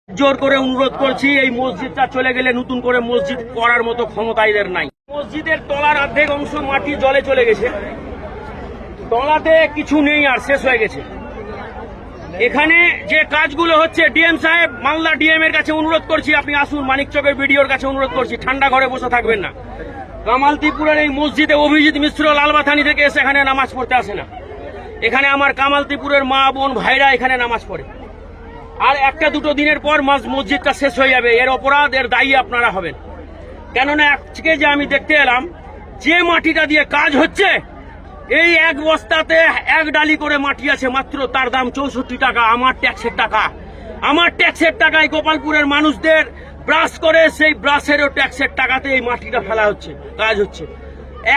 জোর করে অনুরোধ করছি, এই মসজিদটা চলে গেলে নতুন করে মসজিদ করার মতো ক্ষমতা এদের নাই। মসজিদের তলার অর্ধেক অংশ মাটি জলে চলে গেছে, তলাতে কিছু নেই, আর শেষ হয়ে গেছে। এখানে যে কাজগুলো হচ্ছে, ডিএম সাহেব, মালদা ডিএম এর কাছে অনুরোধ করছি, আপনি আসুন। মানিকচকের বিডিওর কাছে অনুরোধ করছি, ঠান্ডা ঘরে বসে থাকবেন না। কামালতিপুরের এই মসজিদে অভিজিৎ মিশ্র লালবাথানি থেকে এসে এখানে নামাজ পড়তে আসে না। এখানে আমার কামালতিপুরের মা বোন ভাইরা এখানে নামাজ পড়ে। আর একটা দুটো দিনের পর মসজিদটা শেষ হয়ে যাবে, এর অপরাধ, এর দায়ী আপনারা হবেন। কেননা আজকে যে আমি দেখতে এলাম, যে মাটিটা দিয়ে কাজ হচ্ছে, এই এক বস্তাতে এক ডালি করে মাটি আছে মাত্র, তার দাম 64 টাকা। আমার ট্যাক্সের টাকা, আমার ট্যাক্সের টাকায় গোপালপুরের মানুষদের ব্রাশ করে, সেই ব্রাশেরও ট্যাক্সের টাকাতে এই মাটিটা ফেলা হচ্ছে, কাজ হচ্ছে।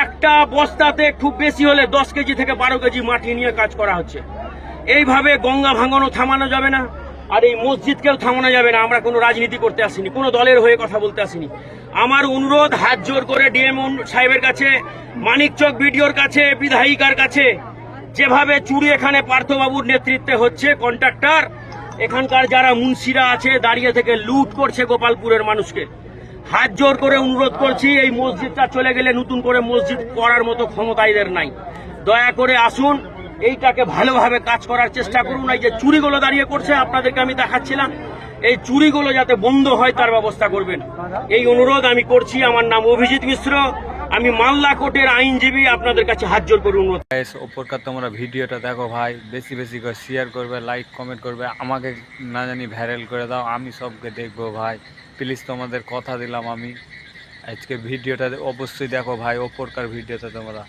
একটা বস্তাতে খুব বেশি হলে 10 কেজি থেকে 12 কেজি মাটি নিয়ে কাজ করা হচ্ছে। এইভাবে গঙ্গা ভাঙানো থামানো যাবে না, আর এই মসজিদকেও থামানো যাবে না। আমরা কোনো রাজনীতি করতে আসিনি, কোনো দলের হয়ে কথা বলতে আসিনি। আমার অনুরোধ হাত জোর করে ডিএম সাহেবের কাছে, মানিকচক বিডিওর কাছে, বিধায়িকার কাছে, যেভাবে চুরি এখানে পার্থবাবুর নেতৃত্বে হচ্ছে, কন্ট্রাক্টর, এখানকার যারা মুন্সিরা আছে দাঁড়িয়ে থেকে লুট করছে গোপালপুরের মানুষকে, হাত জোর করে অনুরোধ করছি, এই মসজিদটা চলে গেলে নতুন করে মসজিদ করার মতো ক্ষমতা এদের নাই। দয়া করে আসুন, এইটাকে ভালোভাবে কাজ করার চেষ্টা করুন। এই যে চুরিগুলো দাঁড়িয়ে করছে, আপনাদেরকে আমি দেখাচ্ছিলাম, এই চুরিগুলো যাতে বন্ধ হয় তার ব্যবস্থা করবেন, এই অনুরোধ আমি করছি। আমার নাম অভিজিৎ মিশ্র, আমি মালদা কোর্টের আইনজীবী, আপনাদের কাছে হাত জোর করে অনুরোধ। ওপরকার তোমরা ভিডিওটা দেখো ভাই, বেশি বেশি করে শেয়ার করবে, লাইক কমেন্ট করবে, আমাকে না জানি ভাইরাল করে দাও, আমি সবকে দেখবো ভাই। প্লিজ তোমাদের কথা দিলাম আমি, আজকে ভিডিওটা অবশ্যই দেখো ভাই, ওপরকার ভিডিওটা তোমরা।